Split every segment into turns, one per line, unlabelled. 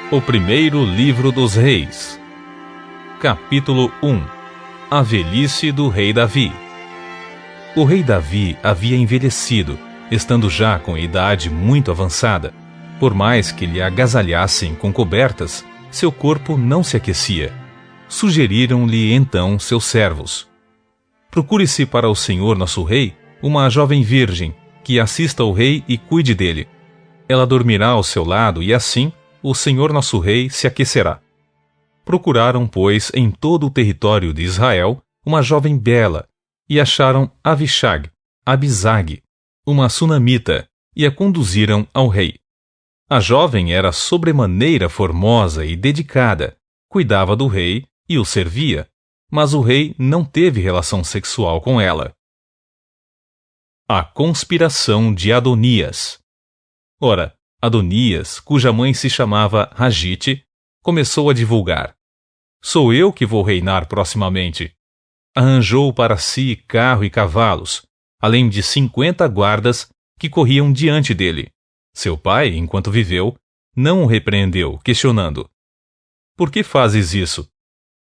O primeiro livro dos Reis. Capítulo 1. A velhice do rei Davi. O rei Davi havia envelhecido, estando já com idade muito avançada. Por mais que lhe agasalhassem com cobertas, seu corpo não se aquecia. Sugeriram-lhe então seus servos: procure-se para o senhor nosso rei uma jovem virgem, que assista ao rei e cuide dele. Ela dormirá ao seu lado e assim o senhor nosso rei se aquecerá. Procuraram, pois, em todo o território de Israel uma jovem bela, e acharam Abisag, uma sunamita, e a conduziram ao rei. A jovem era sobremaneira formosa e dedicada, cuidava do rei e o servia, mas o rei não teve relação sexual com ela. A conspiração de Adonias. Ora, Adonias, cuja mãe se chamava Hagite, começou a divulgar: sou eu que vou reinar proximamente. Arranjou para si carro e cavalos, além de 50 guardas que corriam diante dele. Seu pai, enquanto viveu, não o repreendeu, questionando: por que fazes isso?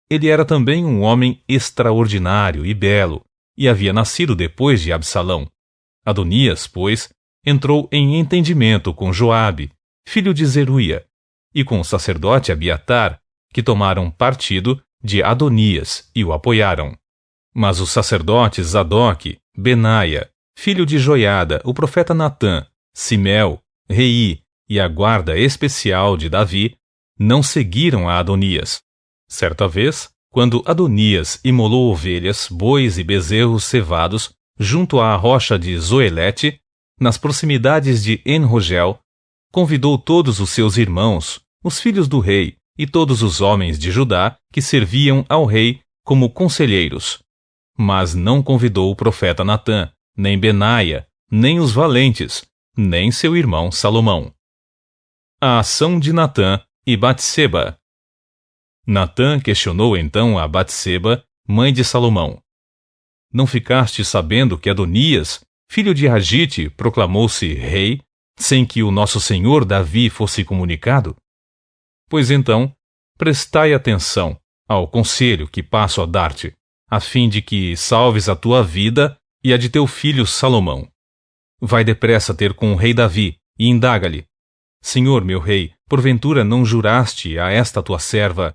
Ele era também um homem extraordinário e belo, e havia nascido depois de Absalão. Adonias, pois, entrou em entendimento com Joabe, filho de Zeruia, e com o sacerdote Abiatar, que tomaram partido de Adonias e o apoiaram. Mas os sacerdotes Zadoque, Benaia, filho de Joiada, o profeta Natã, Simeu, Rei e a guarda especial de Davi, não seguiram a Adonias. Certa vez, quando Adonias imolou ovelhas, bois e bezerros cevados junto à rocha de Zoelete, nas proximidades de En-Rogel, convidou todos os seus irmãos, os filhos do rei, e todos os homens de Judá que serviam ao rei como conselheiros. Mas não convidou o profeta Natã, nem Benaia, nem os valentes, nem seu irmão Salomão. A ação de Natã e Batseba. Natã questionou então a Batseba, mãe de Salomão: não ficaste sabendo que Adonias, filho de Hagite, proclamou-se rei, sem que o nosso senhor Davi fosse comunicado? Pois então, prestai atenção ao conselho que passo a dar-te, a fim de que salves a tua vida e a de teu filho Salomão. Vai depressa ter com o rei Davi e indaga-lhe: senhor meu rei, porventura não juraste a esta tua serva: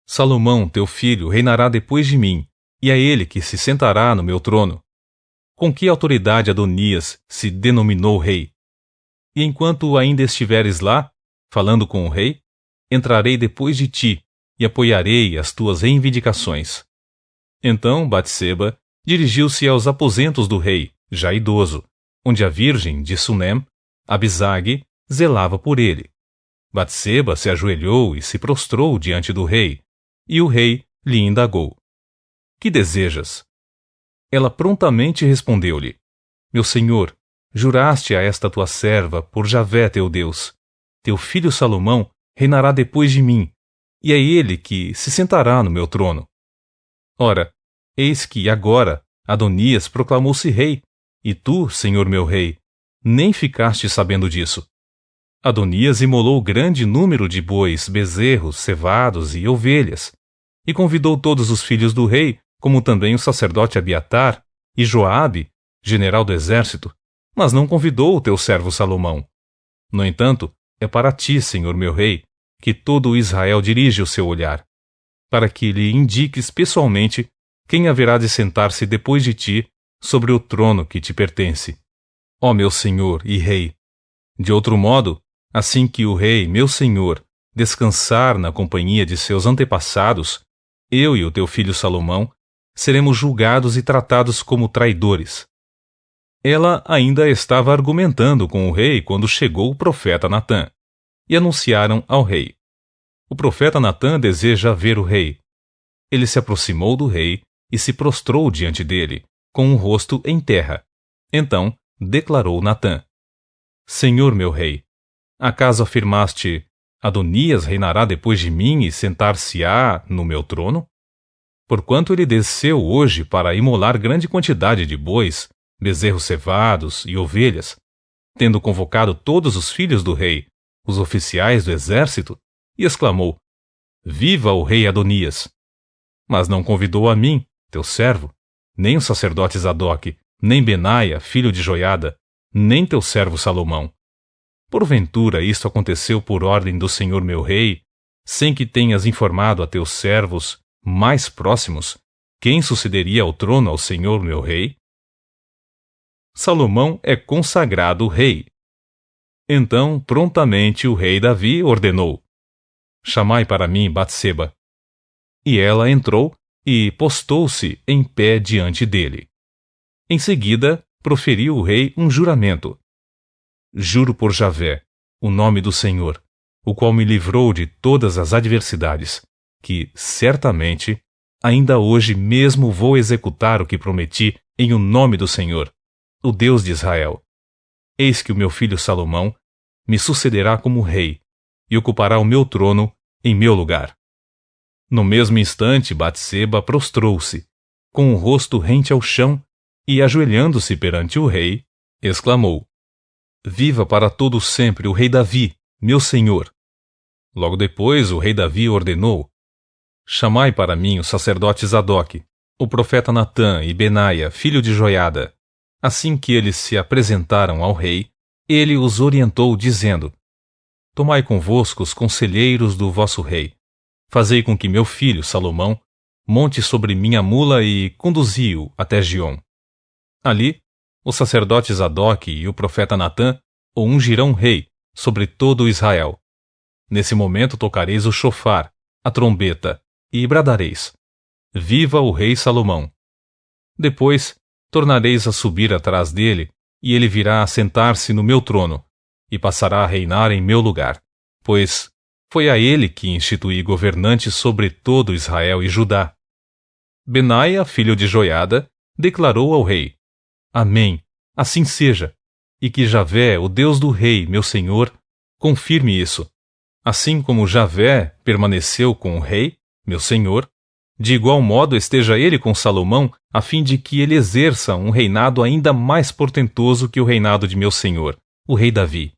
Salomão, teu filho, reinará depois de mim, e é ele que se sentará no meu trono? Com que autoridade Adonias se denominou rei? E enquanto ainda estiveres lá, falando com o rei, entrarei depois de ti e apoiarei as tuas reivindicações. Então Batseba dirigiu-se aos aposentos do rei, já idoso, onde a virgem de Sunem, Abisag, zelava por ele. Batseba se ajoelhou e se prostrou diante do rei, e o rei lhe indagou: que desejas? Ela prontamente respondeu-lhe: meu senhor, juraste a esta tua serva por Javé teu Deus: teu filho Salomão reinará depois de mim, e é ele que se sentará no meu trono. Ora, eis que agora Adonias proclamou-se rei, e tu, senhor meu rei, nem ficaste sabendo disso. Adonias imolou grande número de bois, bezerros, cevados e ovelhas, e convidou todos os filhos do rei, como também o sacerdote Abiatar e Joabe, general do exército, mas não convidou o teu servo Salomão. No entanto, é para ti, senhor meu rei, que todo o Israel dirige o seu olhar, para que lhe indiques pessoalmente quem haverá de sentar-se depois de ti sobre o trono que te pertence. Ó meu senhor e rei! De outro modo, assim que o rei, meu senhor, descansar na companhia de seus antepassados, eu e o teu filho Salomão seremos julgados e tratados como traidores. Ela ainda estava argumentando com o rei quando chegou o profeta Natã, e anunciaram ao rei: o profeta Natã deseja ver o rei. Ele se aproximou do rei e se prostrou diante dele, com o rosto em terra. Então declarou Natã: senhor meu rei, acaso afirmaste: Adonias reinará depois de mim e sentar-se-á no meu trono? Porquanto ele desceu hoje para imolar grande quantidade de bois, bezerros cevados e ovelhas, tendo convocado todos os filhos do rei, os oficiais do exército, e exclamou: Viva o rei Adonias! Mas não convidou a mim, teu servo, nem o sacerdote Zadok, nem Benaia, filho de Joiada, nem teu servo Salomão. Porventura isto aconteceu por ordem do Senhor meu rei, sem que tenhas informado a teus servos mais próximos quem sucederia ao trono ao Senhor meu rei? Salomão é consagrado rei. Então, prontamente o rei Davi ordenou: Chamai para mim Batseba. E ela entrou e postou-se em pé diante dele. Em seguida, proferiu o rei um juramento: Juro por Javé, o nome do Senhor, o qual me livrou de todas as adversidades, que, certamente, ainda hoje mesmo vou executar o que prometi em o nome do Senhor, o Deus de Israel. Eis que o meu filho Salomão me sucederá como rei e ocupará o meu trono em meu lugar. No mesmo instante, Batseba prostrou-se, com o rosto rente ao chão, e, ajoelhando-se perante o rei, exclamou: Viva para todo sempre o rei Davi, meu senhor! Logo depois, o rei Davi ordenou: Chamai para mim o sacerdote Zadok, o profeta Natã e Benaia, filho de Joiada. Assim que eles se apresentaram ao rei, ele os orientou, dizendo: Tomai convosco os conselheiros do vosso rei. Fazei com que meu filho, Salomão, monte sobre minha mula e conduzi-o até Giom. Ali, o sacerdote Zadok e o profeta Natã o ungirão rei sobre todo o Israel. Nesse momento tocareis o chofar, a trombeta, e bradareis: Viva o rei Salomão! Depois, tornareis a subir atrás dele, e ele virá a sentar-se no meu trono, e passará a reinar em meu lugar, pois foi a ele que instituí governantes sobre todo Israel e Judá. Benaia, filho de Joiada, declarou ao rei: Amém, assim seja, e que Javé, o Deus do rei, meu senhor, confirme isso. Assim como Javé permaneceu com o rei, meu senhor, de igual modo esteja ele com Salomão, a fim de que ele exerça um reinado ainda mais portentoso que o reinado de meu senhor, o rei Davi.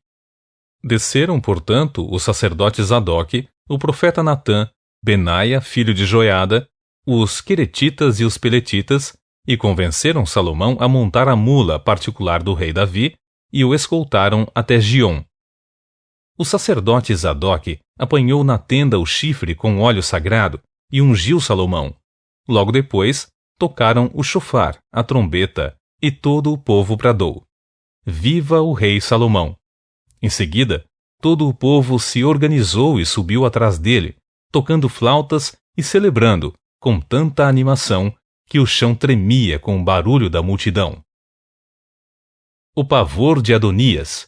Desceram, portanto, o sacerdote Zadok, o profeta Natã, Benaia, filho de Joiada, os queretitas e os peletitas, e convenceram Salomão a montar a mula particular do rei Davi, e o escoltaram até Giom. O sacerdote Zadok apanhou na tenda o chifre com óleo sagrado e ungiu Salomão. Logo depois, tocaram o chofar, a trombeta, e todo o povo bradou: Viva o rei Salomão! Em seguida, todo o povo se organizou e subiu atrás dele, tocando flautas e celebrando, com tanta animação, que o chão tremia com o barulho da multidão. O pavor de Adonias.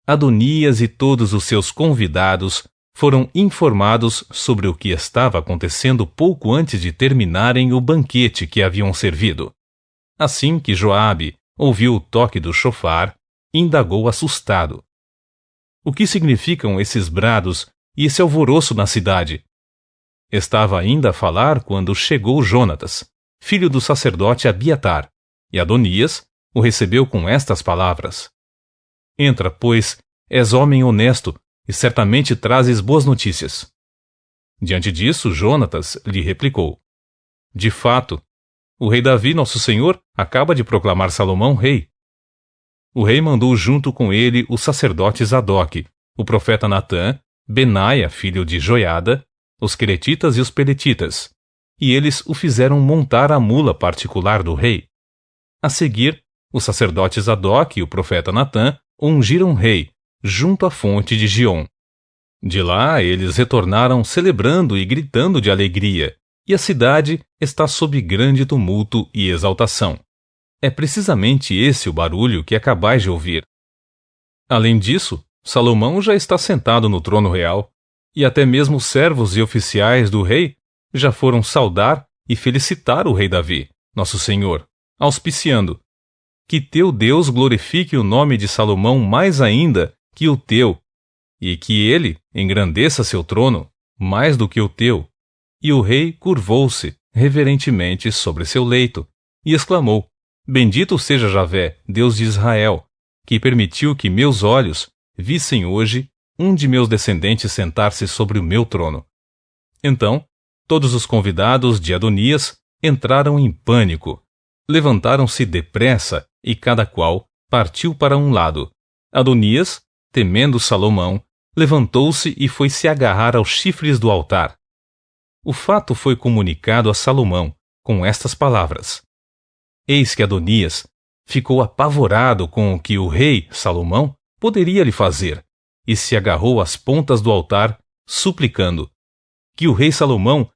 Adonias e todos os seus convidados foram informados sobre o que estava acontecendo pouco antes de terminarem o banquete que haviam servido. Assim que Joabe ouviu o toque do chofar, indagou assustado: O que significam esses brados e esse alvoroço na cidade? Estava ainda a falar quando chegou Jonatas, filho do sacerdote Abiatar, e Adonias o recebeu com estas palavras: Entra, pois, és homem honesto, e certamente trazes boas notícias. Diante disso, Jonatas lhe replicou: De fato, o rei Davi, nosso senhor, acaba de proclamar Salomão rei. O rei mandou junto com ele o sacerdote Zadok, o profeta Natã, Benaia, filho de Joiada, os queretitas e os peletitas, e eles o fizeram montar a mula particular do rei. A seguir, o sacerdote Zadok e o profeta Natã ungiram rei, junto à fonte de Giom. De lá eles retornaram celebrando e gritando de alegria, e a cidade está sob grande tumulto e exaltação. É precisamente esse o barulho que acabais de ouvir. Além disso, Salomão já está sentado no trono real, e até mesmo os servos e oficiais do rei já foram saudar e felicitar o rei Davi, nosso senhor, auspiciando: Que teu Deus glorifique o nome de Salomão mais ainda que o teu, e que ele engrandeça seu trono mais do que o teu. E o rei curvou-se reverentemente sobre seu leito e exclamou: Bendito seja Javé, Deus de Israel, que permitiu que meus olhos vissem hoje um de meus descendentes sentar-se sobre o meu trono. Então, todos os convidados de Adonias entraram em pânico. Levantaram-se depressa e cada qual partiu para um lado. Adonias, temendo Salomão, levantou-se e foi se agarrar aos chifres do altar. O fato foi comunicado a Salomão com estas palavras. Eis que Adonias ficou apavorado com o que o rei, Salomão, poderia lhe fazer, e se agarrou às pontas do altar, suplicando: que o rei Salomão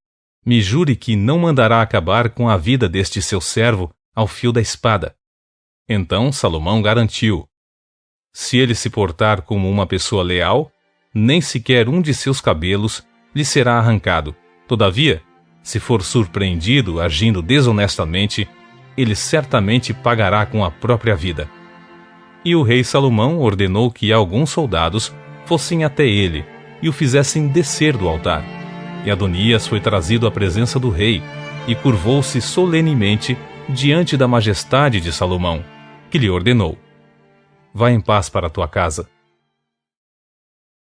me jure que não mandará acabar com a vida deste seu servo ao fio da espada. Então Salomão garantiu: se ele se portar como uma pessoa leal, nem sequer um de seus cabelos lhe será arrancado. Todavia, se for surpreendido agindo desonestamente, ele certamente pagará com a própria vida. E o rei Salomão ordenou que alguns soldados fossem até ele e o fizessem descer do altar. E Adonias foi trazido à presença do rei e curvou-se solenemente diante da majestade de Salomão, que lhe ordenou: vá em paz para tua casa.